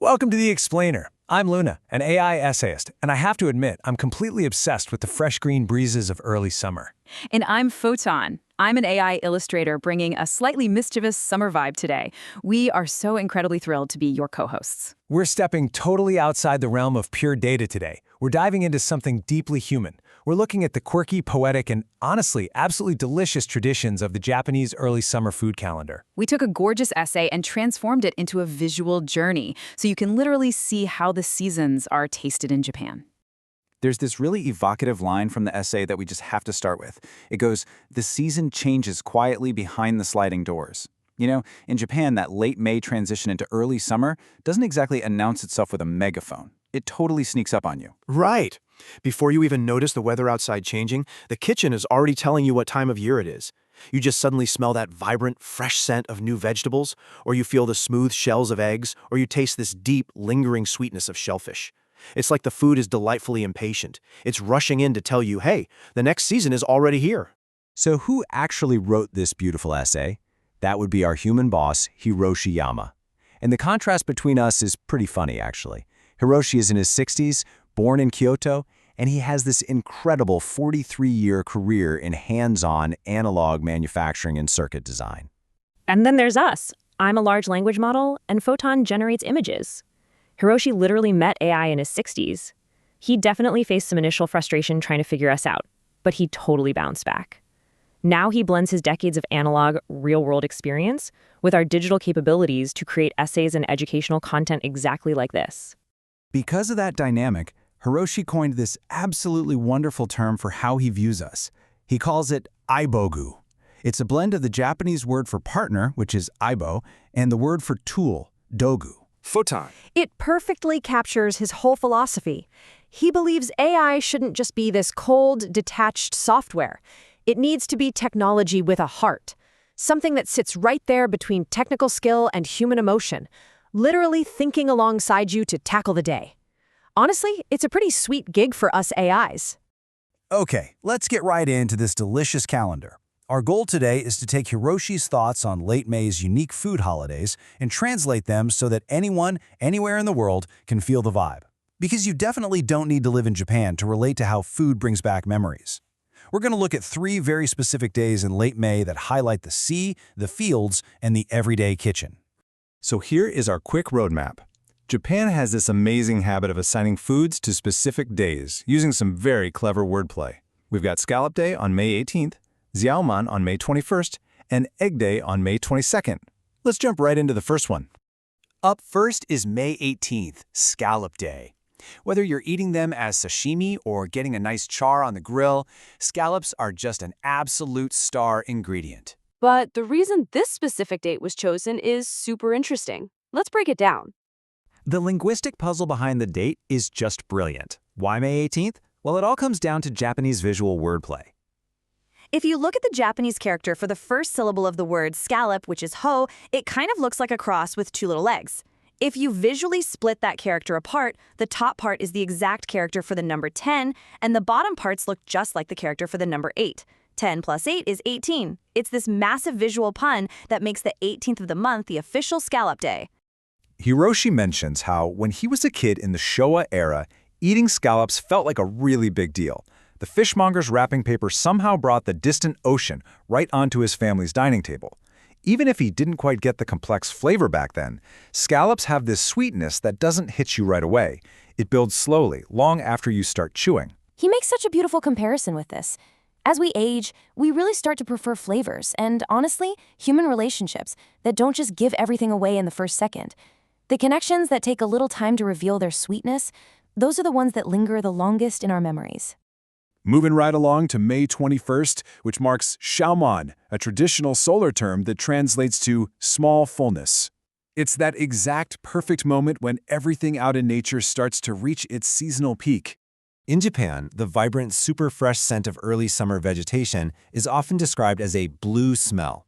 Welcome to The Explainer. I'm Luna, an AI essayist, and I have to admit, I'm completely obsessed with the fresh green breezes of early summer. And I'm Photon. I'm an AI illustrator bringing a slightly mischievous summer vibe today. We are so incredibly thrilled to be your co-hosts. We're stepping totally outside the realm of pure data today. We're diving into something deeply human. We're looking at the quirky, poetic, and honestly, absolutely delicious traditions of the Japanese early summer food calendar. We took a gorgeous essay and transformed it into a visual journey, so you can literally see how the seasons are tasted in Japan. There's this really evocative line from the essay that we just have to start with. It goes, "The season changes quietly behind the sliding doors." You know, in Japan, that late May transition into early summer doesn't exactly announce itself with a megaphone. It totally sneaks up on you. Right. Before you even notice the weather outside changing, the kitchen is already telling you what time of year it is. You just suddenly smell that vibrant, fresh scent of new vegetables, or you feel the smooth shells of eggs, or you taste this deep, lingering sweetness of shellfish. It's like the food is delightfully impatient. It's rushing in to tell you, hey, the next season is already here. So who actually wrote this beautiful essay? That would be our human boss, Hiroshi Yama. And the contrast between us is pretty funny, actually. Hiroshi is in his 60s, born in Kyoto, and he has this incredible 43-year career in hands-on analog manufacturing and circuit design. And then there's us. I'm a large language model, and Photon generates images. Hiroshi literally met AI in his 60s. He definitely faced some initial frustration trying to figure us out, but he totally bounced back. Now he blends his decades of analog, real-world experience with our digital capabilities to create essays and educational content exactly like this. Because of that dynamic, Hiroshi coined this absolutely wonderful term for how he views us. He calls it aibogu. It's a blend of the Japanese word for partner, which is aibo, and the word for tool, dogu. Photon. It perfectly captures his whole philosophy. He believes AI shouldn't just be this cold, detached software. It needs to be technology with a heart, something that sits right there between technical skill and human emotion, literally thinking alongside you to tackle the day. Honestly, it's a pretty sweet gig for us AIs. Okay, let's get right into this delicious calendar. Our goal today is to take Hiroshi's thoughts on late May's unique food holidays and translate them so that anyone, anywhere in the world can feel the vibe. Because you definitely don't need to live in Japan to relate to how food brings back memories. We're going to look at 3 very specific days in late May that highlight the sea, the fields, and the everyday kitchen. So here is our quick roadmap. Japan has this amazing habit of assigning foods to specific days, using some very clever wordplay. We've got Scallop Day on May 18th, Xiaoman on May 21st, and Egg Day on May 22nd. Let's jump right into the first one. Up first is May 18th, Scallop Day. Whether you're eating them as sashimi or getting a nice char on the grill, scallops are just an absolute star ingredient. But the reason this specific date was chosen is super interesting. Let's break it down. The linguistic puzzle behind the date is just brilliant. Why May 18th? Well, it all comes down to Japanese visual wordplay. If you look at the Japanese character for the first syllable of the word scallop, which is ho, it kind of looks like a cross with 2 little legs. If you visually split that character apart, the top part is the exact character for the number 10, and the bottom parts look just like the character for the number 8. 10 plus 8 is 18. It's this massive visual pun that makes the 18th of the month the official Scallop Day. Hiroshi mentions how, when he was a kid in the Showa era, eating scallops felt like a really big deal. The fishmonger's wrapping paper somehow brought the distant ocean right onto his family's dining table. Even if he didn't quite get the complex flavor back then, scallops have this sweetness that doesn't hit you right away. It builds slowly, long after you start chewing. He makes such a beautiful comparison with this. As we age, we really start to prefer flavors and, honestly, human relationships that don't just give everything away in the first second. The connections that take a little time to reveal their sweetness, those are the ones that linger the longest in our memories. Moving right along to May 21st, which marks Xiaoman, a traditional solar term that translates to small fullness. It's that exact perfect moment when everything out in nature starts to reach its seasonal peak. In Japan, the vibrant, super fresh scent of early summer vegetation is often described as a blue smell.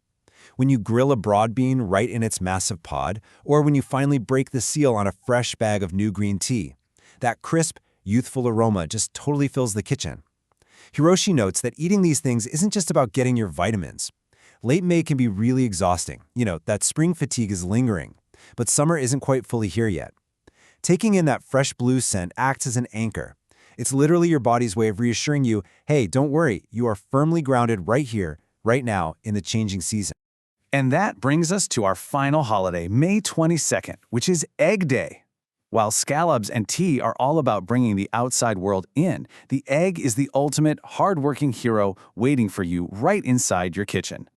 When you grill a broad bean right in its massive pod, or when you finally break the seal on a fresh bag of new green tea, that crisp, youthful aroma just totally fills the kitchen. Hiroshi notes that eating these things isn't just about getting your vitamins. Late May can be really exhausting. That spring fatigue is lingering, but summer isn't quite fully here yet. Taking in that fresh blue scent acts as an anchor. It's literally your body's way of reassuring you, hey, don't worry, you are firmly grounded right here, right now, in the changing season. And that brings us to our final holiday, May 22nd, which is Egg Day. While scallops and tea are all about bringing the outside world in, the egg is the ultimate hardworking hero waiting for you right inside your kitchen.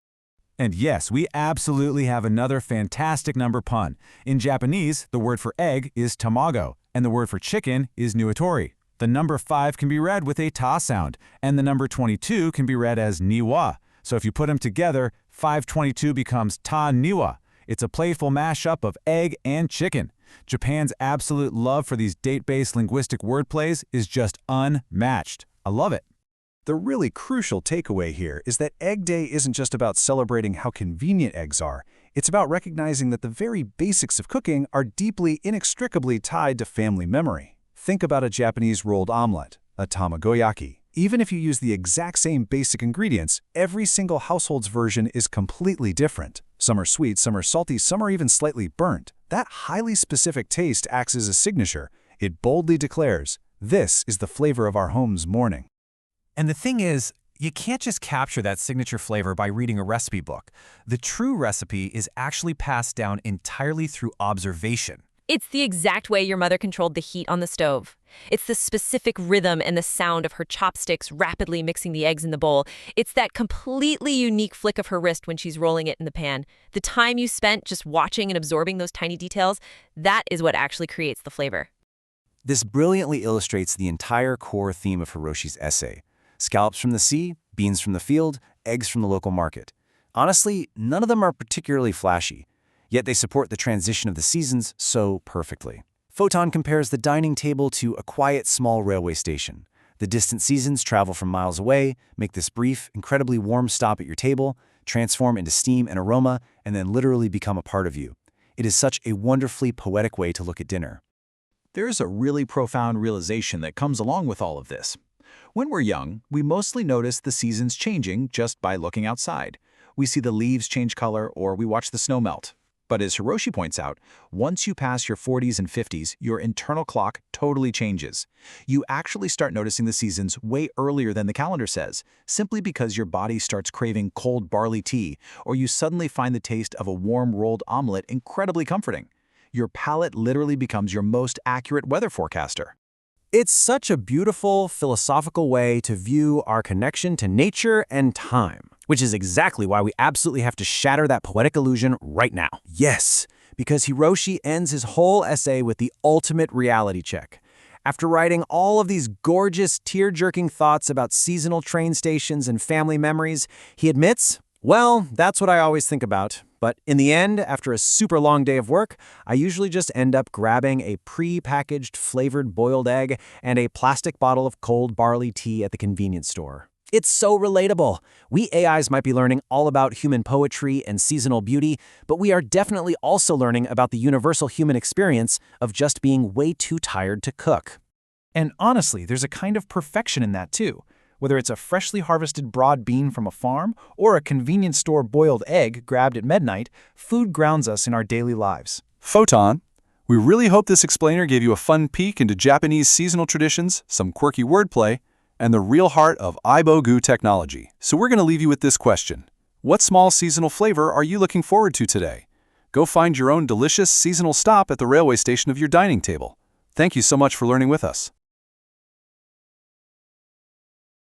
And yes, we absolutely have another fantastic number pun. In Japanese, the word for egg is tamago, and the word for chicken is nuatori. The number 5 can be read with a ta sound, and the number 22 can be read as niwa. So if you put them together, 522 becomes ta niwa. It's a playful mashup of egg and chicken. Japan's absolute love for these date-based linguistic wordplays is just unmatched. I love it. The really crucial takeaway here is that Egg Day isn't just about celebrating how convenient eggs are. It's about recognizing that the very basics of cooking are deeply, inextricably tied to family memory. Think about a Japanese rolled omelet, a tamagoyaki. Even if you use the exact same basic ingredients, every single household's version is completely different. Some are sweet, some are salty, some are even slightly burnt. That highly specific taste acts as a signature. It boldly declares, this is the flavor of our home's morning. And the thing is, you can't just capture that signature flavor by reading a recipe book. The true recipe is actually passed down entirely through observation. It's the exact way your mother controlled the heat on the stove. It's the specific rhythm and the sound of her chopsticks rapidly mixing the eggs in the bowl. It's that completely unique flick of her wrist when she's rolling it in the pan. The time you spent just watching and absorbing those tiny details, that is what actually creates the flavor. This brilliantly illustrates the entire core theme of Hiroshi's essay. Scallops from the sea, beans from the field, eggs from the local market. Honestly, none of them are particularly flashy, yet they support the transition of the seasons so perfectly. Photon compares the dining table to a quiet, small railway station. The distant seasons travel from miles away, make this brief, incredibly warm stop at your table, transform into steam and aroma, and then literally become a part of you. It is such a wonderfully poetic way to look at dinner. There's a really profound realization that comes along with all of this. When we're young, we mostly notice the seasons changing just by looking outside. We see the leaves change color or we watch the snow melt. But as Hiroshi points out, once you pass your 40s and 50s, your internal clock totally changes. You actually start noticing the seasons way earlier than the calendar says, simply because your body starts craving cold barley tea, or you suddenly find the taste of a warm rolled omelet incredibly comforting. Your palate literally becomes your most accurate weather forecaster. It's such a beautiful, philosophical way to view our connection to nature and time, which is exactly why we absolutely have to shatter that poetic illusion right now. Yes, because Hiroshi ends his whole essay with the ultimate reality check. After writing all of these gorgeous, tear-jerking thoughts about seasonal train stations and family memories, he admits, well, that's what I always think about. But in the end, after a super long day of work, I usually just end up grabbing a pre-packaged flavored boiled egg and a plastic bottle of cold barley tea at the convenience store. It's so relatable. We AIs might be learning all about human poetry and seasonal beauty, but we are definitely also learning about the universal human experience of just being way too tired to cook. And honestly, there's a kind of perfection in that too. Whether it's a freshly harvested broad bean from a farm or a convenience store boiled egg grabbed at midnight, food grounds us in our daily lives. Photon, we really hope this explainer gave you a fun peek into Japanese seasonal traditions, some quirky wordplay, and the real heart of Ibogu technology. So we're going to leave you with this question. What small seasonal flavor are you looking forward to today? Go find your own delicious seasonal stop at the railway station of your dining table. Thank you so much for learning with us.